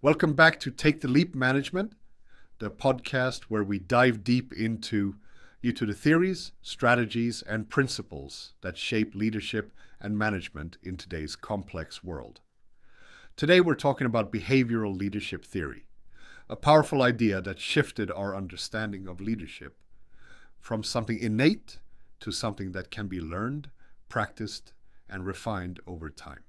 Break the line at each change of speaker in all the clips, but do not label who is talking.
Welcome back to Take the Leap Management, the podcast where we dive deep into the theories, strategies, and principles that shape leadership and management in today's complex world. Today we're talking about behavioral leadership theory, a powerful idea that shifted our understanding of leadership from something innate to something that can be learned, practiced, and refined over time.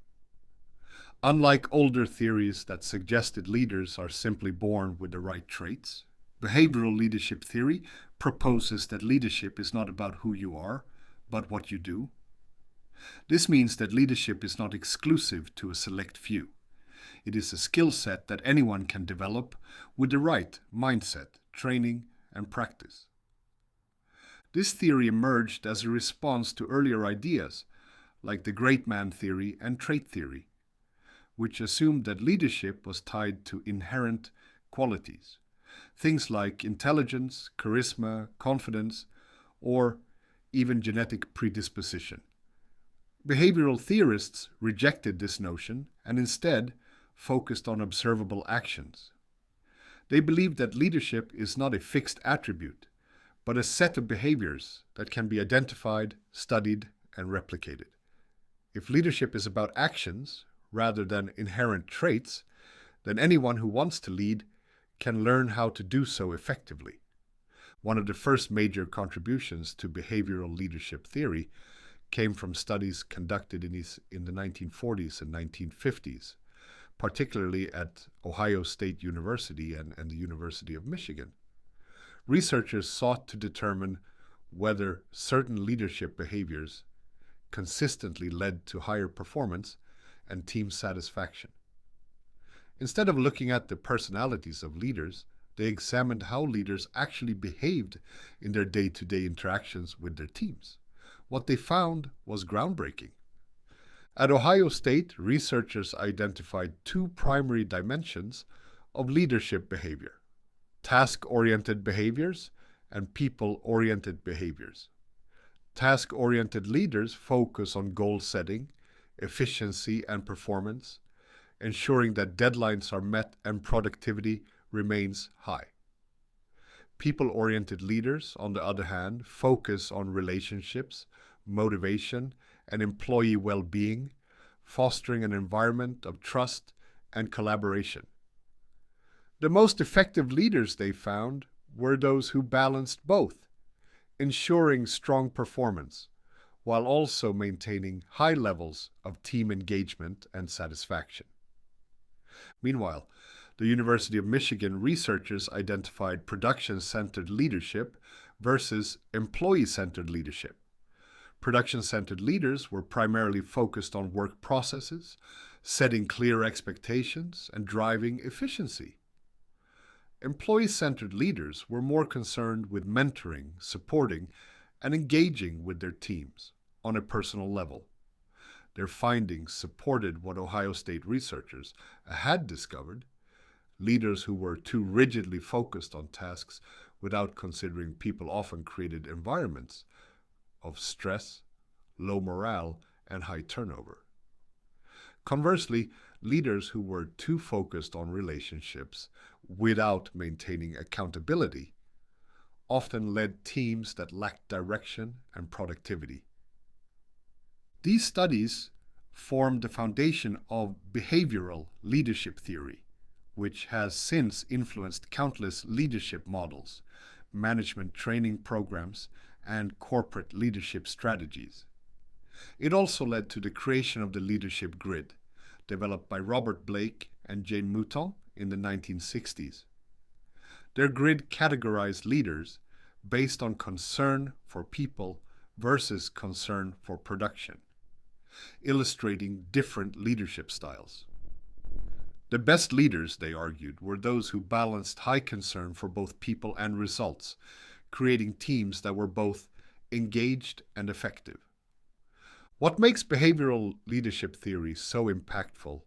Unlike older theories that suggested leaders are simply born with the right traits, behavioral leadership theory proposes that leadership is not about who you are, but what you do. This means that leadership is not exclusive to a select few. It is a skill set that anyone can develop with the right mindset, training, and practice. This theory emerged as a response to earlier ideas like the great man theory and trait theory, which assumed that leadership was tied to inherent qualities, things like intelligence, charisma, confidence, or even genetic predisposition. Behavioral theorists rejected this notion and instead focused on observable actions. They believed that leadership is not a fixed attribute, but a set of behaviors that can be identified, studied, and replicated. If leadership is about actions, rather than inherent traits, then anyone who wants to lead can learn how to do so effectively. One of the first major contributions to behavioral leadership theory came from studies conducted in the 1940s and 1950s, particularly at Ohio State University and the University of Michigan. Researchers sought to determine whether certain leadership behaviors consistently led to higher performance and team satisfaction. Instead of looking at the personalities of leaders, they examined how leaders actually behaved in their day-to-day interactions with their teams. What they found was groundbreaking. At Ohio State, researchers identified two primary dimensions of leadership behavior: task-oriented behaviors and people-oriented behaviors. Task-oriented leaders focus on goal setting, efficiency, and performance, ensuring that deadlines are met and productivity remains high. People-oriented leaders, on the other hand, focus on relationships, motivation, and employee well-being, fostering an environment of trust and collaboration. The most effective leaders, they found, were those who balanced both, ensuring strong performance, while also maintaining high levels of team engagement and satisfaction. Meanwhile, the University of Michigan researchers identified production-centered leadership versus employee-centered leadership. Production-centered leaders were primarily focused on work processes, setting clear expectations, and driving efficiency. Employee-centered leaders were more concerned with mentoring, supporting, and engaging with their teams on a personal level. Their findings supported what Ohio State researchers had discovered: leaders who were too rigidly focused on tasks without considering people often created environments of stress, low morale, and high turnover. Conversely, leaders who were too focused on relationships without maintaining accountability often led teams that lacked direction and productivity. These studies formed the foundation of behavioral leadership theory, which has since influenced countless leadership models, management training programs, and corporate leadership strategies. It also led to the creation of the leadership grid, developed by Robert Blake and Jane Mouton in the 1960s. Their grid categorized leaders based on concern for people versus concern for production, illustrating different leadership styles. The best leaders, they argued, were those who balanced high concern for both people and results, creating teams that were both engaged and effective. What makes behavioral leadership theory so impactful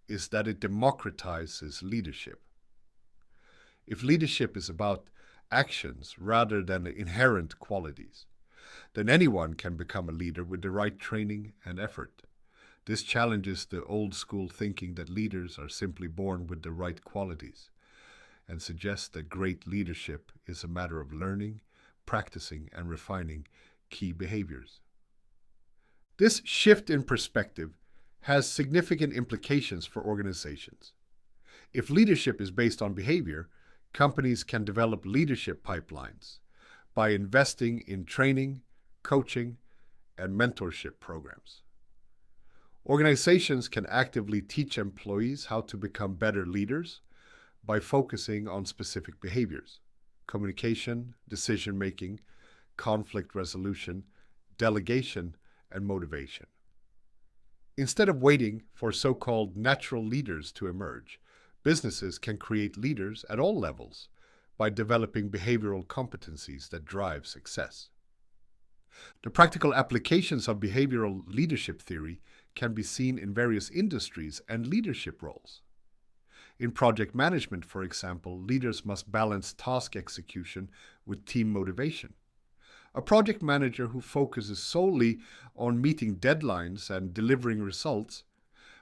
is that it democratizes leadership. If leadership is about actions rather than inherent qualities, then anyone can become a leader with the right training and effort. This challenges the old school thinking that leaders are simply born with the right qualities and suggests that great leadership is a matter of learning, practicing, and refining key behaviors. This shift in perspective has significant implications for organizations. If leadership is based on behavior, companies can develop leadership pipelines by investing in training, coaching, and mentorship programs. Organizations can actively teach employees how to become better leaders by focusing on specific behaviors: communication, decision-making, conflict resolution, delegation, and motivation. Instead of waiting for so-called natural leaders to emerge, businesses can create leaders at all levels by developing behavioral competencies that drive success. The practical applications of behavioral leadership theory can be seen in various industries and leadership roles. In project management, for example, leaders must balance task execution with team motivation. A project manager who focuses solely on meeting deadlines and delivering results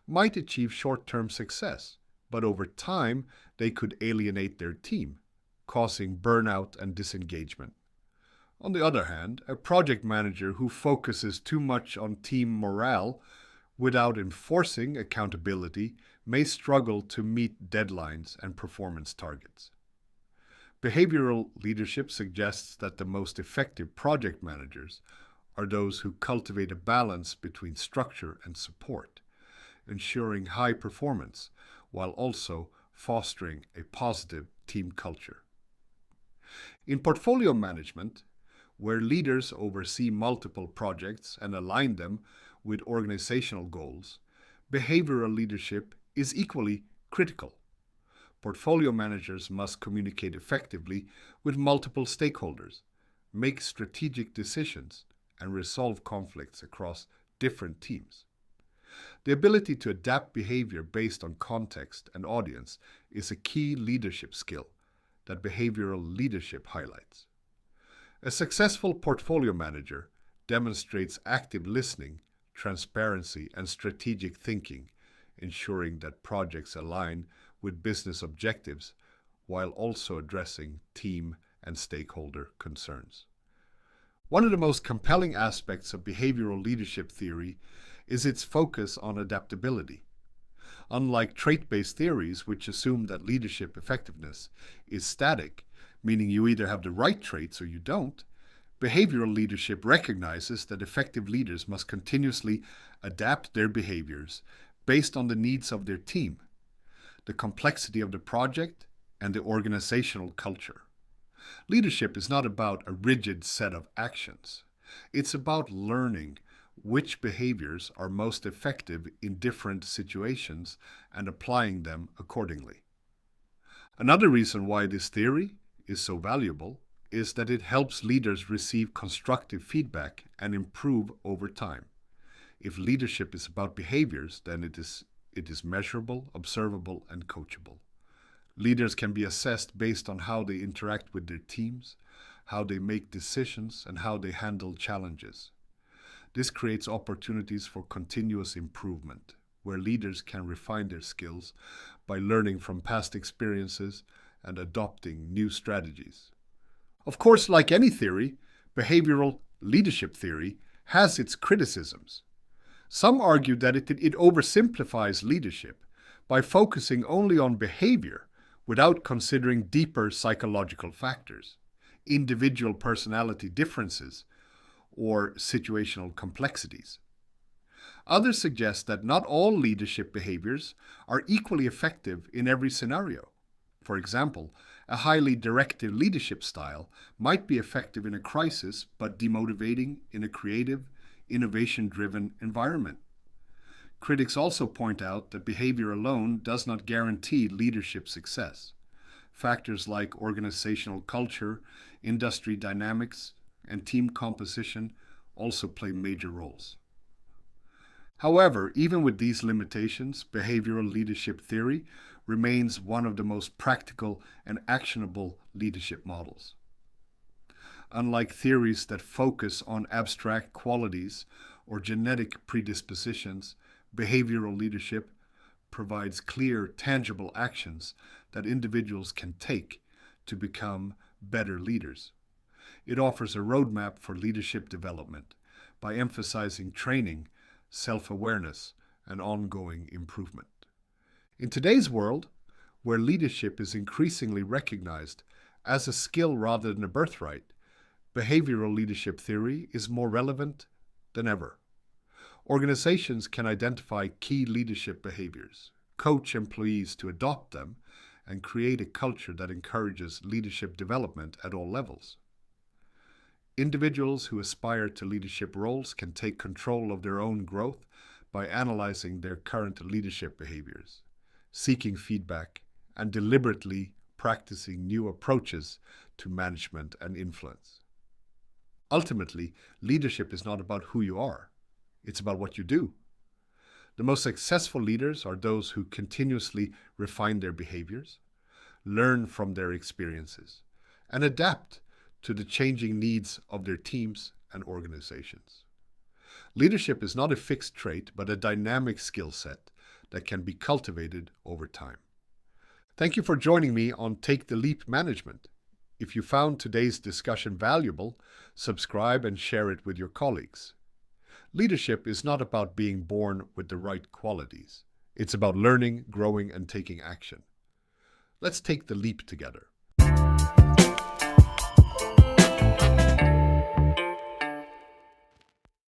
might achieve short-term success, but over time they could alienate their team, causing burnout and disengagement. On the other hand, a project manager who focuses too much on team morale without enforcing accountability may struggle to meet deadlines and performance targets. Behavioral leadership suggests that the most effective project managers are those who cultivate a balance between structure and support, ensuring high performance while also fostering a positive team culture. In portfolio management, where leaders oversee multiple projects and align them with organizational goals, behavioral leadership is equally critical. Portfolio managers must communicate effectively with multiple stakeholders, make strategic decisions, and resolve conflicts across different teams. The ability to adapt behavior based on context and audience is a key leadership skill that behavioral leadership highlights. A successful portfolio manager demonstrates active listening, transparency, and strategic thinking, ensuring that projects align with business objectives while also addressing team and stakeholder concerns. One of the most compelling aspects of behavioral leadership theory is its focus on adaptability. Unlike trait-based theories, which assume that leadership effectiveness is static, meaning you either have the right traits or you don't, behavioral leadership recognizes that effective leaders must continuously adapt their behaviors based on the needs of their team, the complexity of the project, and the organizational culture. Leadership is not about a rigid set of actions. It's about learning which behaviors are most effective in different situations and applying them accordingly. Another reason why this theory is so valuable is that it helps leaders receive constructive feedback and improve over time. If leadership is about behaviors, then it is measurable, observable, and coachable. Leaders can be assessed based on how they interact with their teams, how they make decisions, and how they handle challenges. This creates opportunities for continuous improvement, where leaders can refine their skills by learning from past experiences and adopting new strategies. Of course, like any theory, behavioral leadership theory has its criticisms. Some argue that it oversimplifies leadership by focusing only on behavior without considering deeper psychological factors, individual personality differences, or situational complexities. Others suggest that not all leadership behaviors are equally effective in every scenario. For example, a highly directive leadership style might be effective in a crisis but demotivating in a creative, innovation-driven environment. Critics also point out that behavior alone does not guarantee leadership success. Factors like organizational culture, industry dynamics, and team composition also play major roles. However, even with these limitations, behavioral leadership theory remains one of the most practical and actionable leadership models. Unlike theories that focus on abstract qualities or genetic predispositions, Behavioral leadership provides clear, tangible actions that individuals can take to become better leaders. It offers a roadmap for leadership development by emphasizing training, self-awareness, and ongoing improvement. In today's world, where leadership is increasingly recognized as a skill rather than a birthright, behavioral leadership theory is more relevant than ever. Organizations can identify key leadership behaviors, coach employees to adopt them, and create a culture that encourages leadership development at all levels. Individuals who aspire to leadership roles can take control of their own growth by analyzing their current leadership behaviors, seeking feedback, and deliberately practicing new approaches to management and influence. Ultimately, leadership is not about who you are. It's about what you do. The most successful leaders are those who continuously refine their behaviors, learn from their experiences, and adapt to the changing needs of their teams and organizations. Leadership is not a fixed trait, but a dynamic skill set that can be cultivated over time. Thank you for joining me on Take the Leap Management. If you found today's discussion valuable, subscribe and share it with your colleagues. Leadership is not about being born with the right qualities. It's about learning, growing, and taking action. Let's take the leap together.